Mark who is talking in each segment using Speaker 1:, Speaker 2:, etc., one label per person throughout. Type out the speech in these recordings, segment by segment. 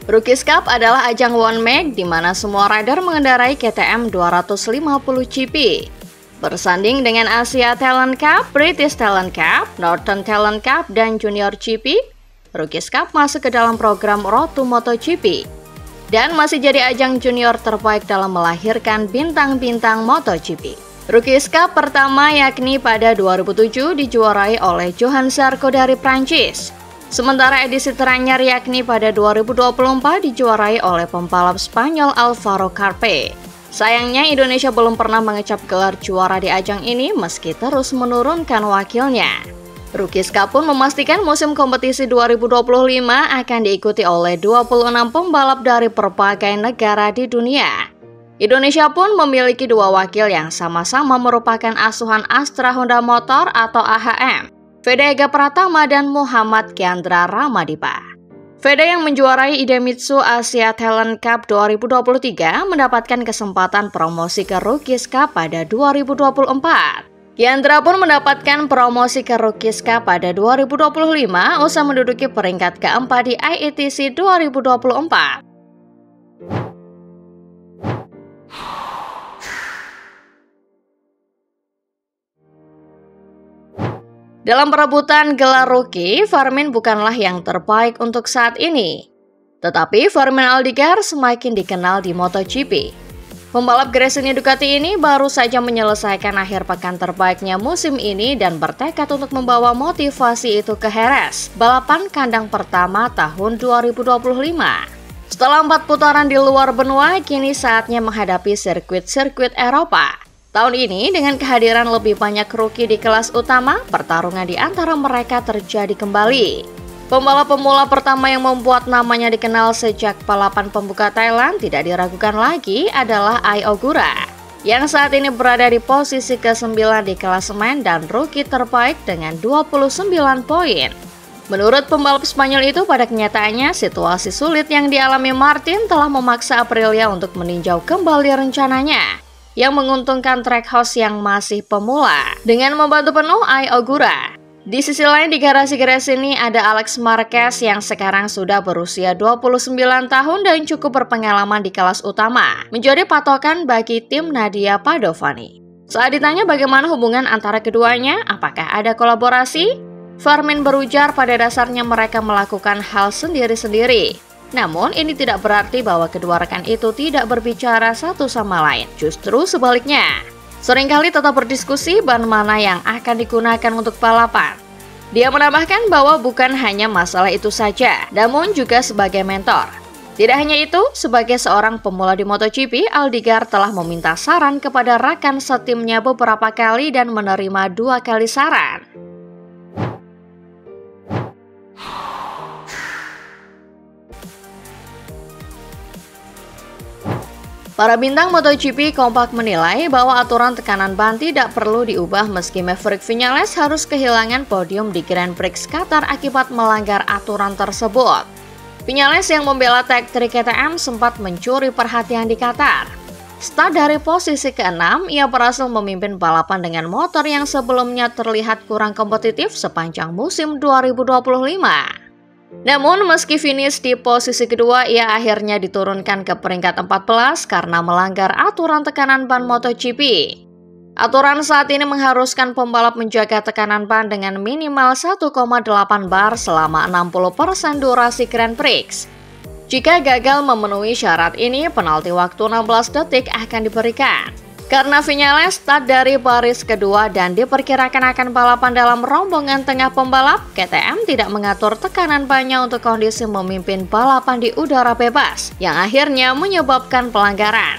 Speaker 1: Rookies Cup adalah ajang one make di mana semua rider mengendarai KTM 250 GP. Bersanding dengan Asia Talent Cup, British Talent Cup, Northern Talent Cup, dan Junior GP, Rookies Cup masuk ke dalam program Road to MotoGP. Dan masih jadi ajang junior terbaik dalam melahirkan bintang-bintang MotoGP. Rookies Cup pertama yakni pada 2007 dijuarai oleh Johan Zarco dari Prancis. Sementara edisi teranyar yakni pada 2024 dijuarai oleh pembalap Spanyol Alvaro Carpe. Sayangnya Indonesia belum pernah mengecap gelar juara di ajang ini meski terus menurunkan wakilnya. Rookies Cup pun memastikan musim kompetisi 2025 akan diikuti oleh 26 pembalap dari berbagai negara di dunia. Indonesia pun memiliki dua wakil yang sama-sama merupakan asuhan Astra Honda Motor atau AHM. Veda Ega Pratama dan Muhammad Kiandra Ramadipa. Veda yang menjuarai Idemitsu Asia Talent Cup 2023 mendapatkan kesempatan promosi ke Rookies Cup pada 2024. Kiandra pun mendapatkan promosi ke Rookies Cup pada 2025 usai menduduki peringkat keempat di IETC 2024. Dalam perebutan gelar rookie, Firmin bukanlah yang terbaik untuk saat ini. Tetapi Firmin Aldigar semakin dikenal di MotoGP. Pembalap Gresini Ducati ini baru saja menyelesaikan akhir pekan terbaiknya musim ini dan bertekad untuk membawa motivasi itu ke Jerez, balapan kandang pertama tahun 2025. Setelah 4 putaran di luar benua, kini saatnya menghadapi sirkuit-sirkuit Eropa. Tahun ini, dengan kehadiran lebih banyak rookie di kelas utama, pertarungan di antara mereka terjadi kembali. Pembalap pemula pertama yang membuat namanya dikenal sejak balapan pembuka Thailand tidak diragukan lagi adalah Ai Ogura, yang saat ini berada di posisi ke-9 di klasemen dan rookie terbaik dengan 29 poin. Menurut pembalap Spanyol itu, pada kenyataannya situasi sulit yang dialami Martin telah memaksa Aprilia untuk meninjau kembali rencananya yang menguntungkan Trackhouse yang masih pemula dengan membantu penuh Ai Ogura. Di sisi lain di garasi Gresini ada Alex Marquez yang sekarang sudah berusia 29 tahun dan cukup berpengalaman di kelas utama, menjadi patokan bagi tim Nadia Padovani. Saat ditanya bagaimana hubungan antara keduanya, apakah ada kolaborasi? Firmin berujar pada dasarnya mereka melakukan hal sendiri-sendiri. Namun, ini tidak berarti bahwa kedua rekan itu tidak berbicara satu sama lain. Justru sebaliknya, seringkali tetap berdiskusi ban mana yang akan digunakan untuk balapan. Dia menambahkan bahwa bukan hanya masalah itu saja, namun juga sebagai mentor. Tidak hanya itu, sebagai seorang pemula di MotoGP, Aldigar telah meminta saran kepada rekan setimnya beberapa kali dan menerima 2 kali saran. Para bintang MotoGP kompak menilai bahwa aturan tekanan ban tidak perlu diubah meski Maverick Viñales harus kehilangan podium di Grand Prix Qatar akibat melanggar aturan tersebut. Viñales yang membela Tech 3 KTM sempat mencuri perhatian di Qatar. Start dari posisi ke-6, ia berhasil memimpin balapan dengan motor yang sebelumnya terlihat kurang kompetitif sepanjang musim 2025. Namun meski finish di posisi kedua, ia akhirnya diturunkan ke peringkat 14 karena melanggar aturan tekanan ban MotoGP. Aturan saat ini mengharuskan pembalap menjaga tekanan ban dengan minimal 1,8 bar selama 60% durasi Grand Prix. Jika gagal memenuhi syarat ini, penalti waktu 16 detik akan diberikan. Karena Viñales start dari baris kedua dan diperkirakan akan balapan dalam rombongan tengah pembalap, KTM tidak mengatur tekanan bannya untuk kondisi memimpin balapan di udara bebas, yang akhirnya menyebabkan pelanggaran.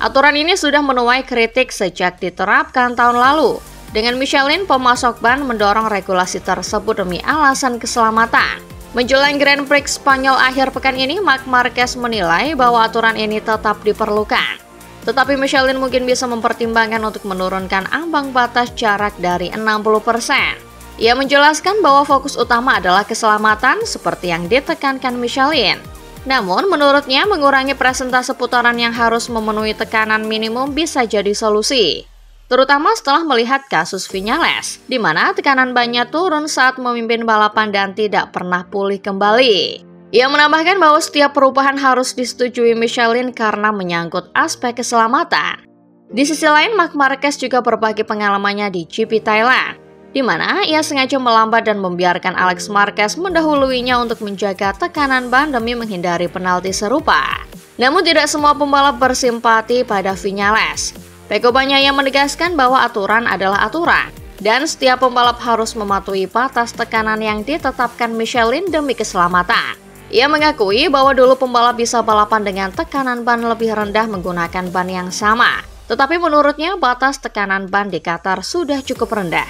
Speaker 1: Aturan ini sudah menuai kritik sejak diterapkan tahun lalu. Dengan Michelin, pemasok ban mendorong regulasi tersebut demi alasan keselamatan. Menjelang Grand Prix Spanyol akhir pekan ini, Marc Marquez menilai bahwa aturan ini tetap diperlukan. Tetapi Michelin mungkin bisa mempertimbangkan untuk menurunkan ambang batas jarak dari 60%. Ia menjelaskan bahwa fokus utama adalah keselamatan seperti yang ditekankan Michelin. Namun menurutnya mengurangi presentase putaran yang harus memenuhi tekanan minimum bisa jadi solusi. Terutama setelah melihat kasus Viñales, di mana tekanan bannya turun saat memimpin balapan dan tidak pernah pulih kembali. Ia menambahkan bahwa setiap perubahan harus disetujui Michelin karena menyangkut aspek keselamatan. Di sisi lain, Marc Marquez juga berbagi pengalamannya di GP Thailand, di mana ia sengaja melambat dan membiarkan Alex Marquez mendahuluinya untuk menjaga tekanan ban demi menghindari penalti serupa. Namun tidak semua pembalap bersimpati pada Viñales. Pecco Bagnaia menegaskan bahwa aturan adalah aturan, dan setiap pembalap harus mematuhi batas tekanan yang ditetapkan Michelin demi keselamatan. Ia mengakui bahwa dulu pembalap bisa balapan dengan tekanan ban lebih rendah menggunakan ban yang sama. Tetapi menurutnya batas tekanan ban di Qatar sudah cukup rendah.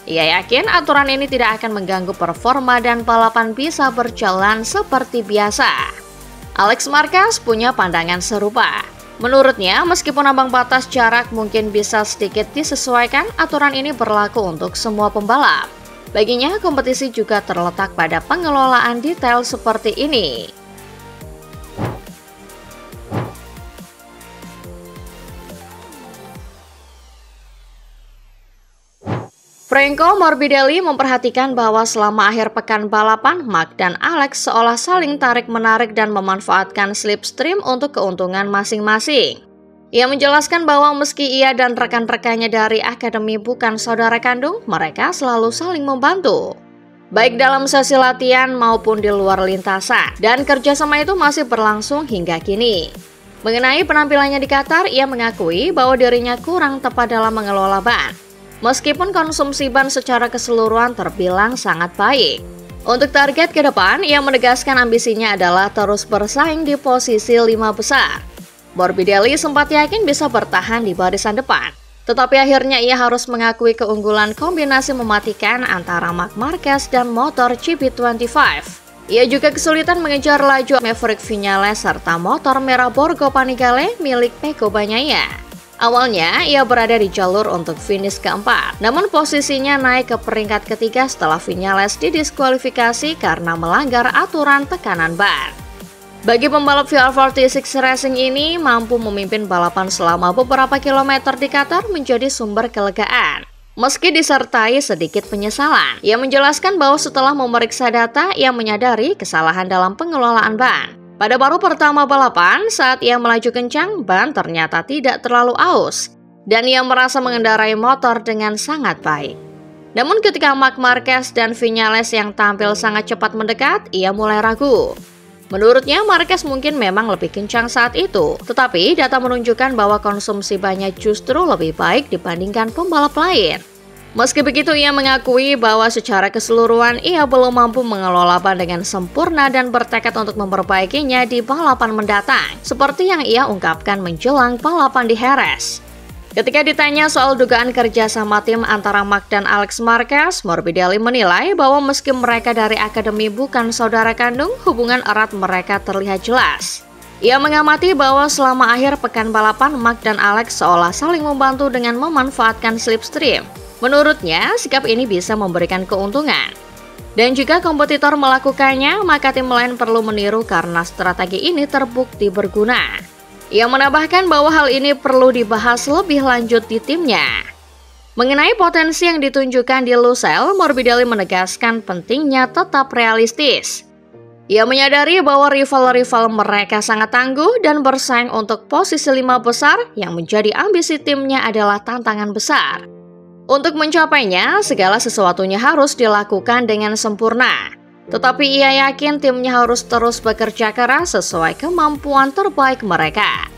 Speaker 1: Ia yakin aturan ini tidak akan mengganggu performa dan balapan bisa berjalan seperti biasa. Alex Marquez punya pandangan serupa. Menurutnya, meskipun ambang batas jarak mungkin bisa sedikit disesuaikan, aturan ini berlaku untuk semua pembalap. Baginya, kompetisi juga terletak pada pengelolaan detail seperti ini. Franco Morbidelli memperhatikan bahwa selama akhir pekan balapan, Marc dan Alex seolah saling tarik-menarik dan memanfaatkan slipstream untuk keuntungan masing-masing. Ia menjelaskan bahwa meski ia dan rekan-rekannya dari akademi bukan saudara kandung, mereka selalu saling membantu, baik dalam sesi latihan maupun di luar lintasan, dan kerjasama itu masih berlangsung hingga kini. Mengenai penampilannya di Qatar, ia mengakui bahwa dirinya kurang tepat dalam mengelola ban, meskipun konsumsi ban secara keseluruhan terbilang sangat baik. Untuk target ke depan, ia menegaskan ambisinya adalah terus bersaing di posisi 5 besar. Morbidelli sempat yakin bisa bertahan di barisan depan, tetapi akhirnya ia harus mengakui keunggulan kombinasi mematikan antara Marc Marquez dan motor GP25. Ia juga kesulitan mengejar laju Maverick Viñales serta motor merah Borgo Panigale milik Pecco Bagnaia. Awalnya, ia berada di jalur untuk finish keempat, namun posisinya naik ke peringkat ketiga setelah Viñales didiskualifikasi karena melanggar aturan tekanan ban. Bagi pembalap VR46 Racing ini, mampu memimpin balapan selama beberapa kilometer di Qatar menjadi sumber kelegaan, meski disertai sedikit penyesalan. Ia menjelaskan bahwa setelah memeriksa data, ia menyadari kesalahan dalam pengelolaan ban. Pada paruh pertama balapan, saat ia melaju kencang, ban ternyata tidak terlalu aus, dan ia merasa mengendarai motor dengan sangat baik. Namun ketika Marc Marquez dan Viñales yang tampil sangat cepat mendekat, ia mulai ragu. Menurutnya, Marquez mungkin memang lebih kencang saat itu, tetapi data menunjukkan bahwa konsumsi bannya justru lebih baik dibandingkan pembalap lain. Meski begitu, ia mengakui bahwa secara keseluruhan ia belum mampu mengelola ban dengan sempurna dan bertekad untuk memperbaikinya di balapan mendatang, seperti yang ia ungkapkan menjelang balapan di Jerez. Ketika ditanya soal dugaan kerjasama tim antara Marc dan Alex Marquez, Morbidelli menilai bahwa meski mereka dari akademi bukan saudara kandung, hubungan erat mereka terlihat jelas. Ia mengamati bahwa selama akhir pekan balapan, Marc dan Alex seolah saling membantu dengan memanfaatkan slipstream. Menurutnya, sikap ini bisa memberikan keuntungan. Dan jika kompetitor melakukannya, maka tim lain perlu meniru karena strategi ini terbukti berguna. Ia menambahkan bahwa hal ini perlu dibahas lebih lanjut di timnya. Mengenai potensi yang ditunjukkan di Lusail, Morbidelli menegaskan pentingnya tetap realistis. Ia menyadari bahwa rival-rival mereka sangat tangguh dan bersaing untuk posisi 5 besar yang menjadi ambisi timnya adalah tantangan besar. Untuk mencapainya, segala sesuatunya harus dilakukan dengan sempurna. Tetapi ia yakin timnya harus terus bekerja keras sesuai kemampuan terbaik mereka.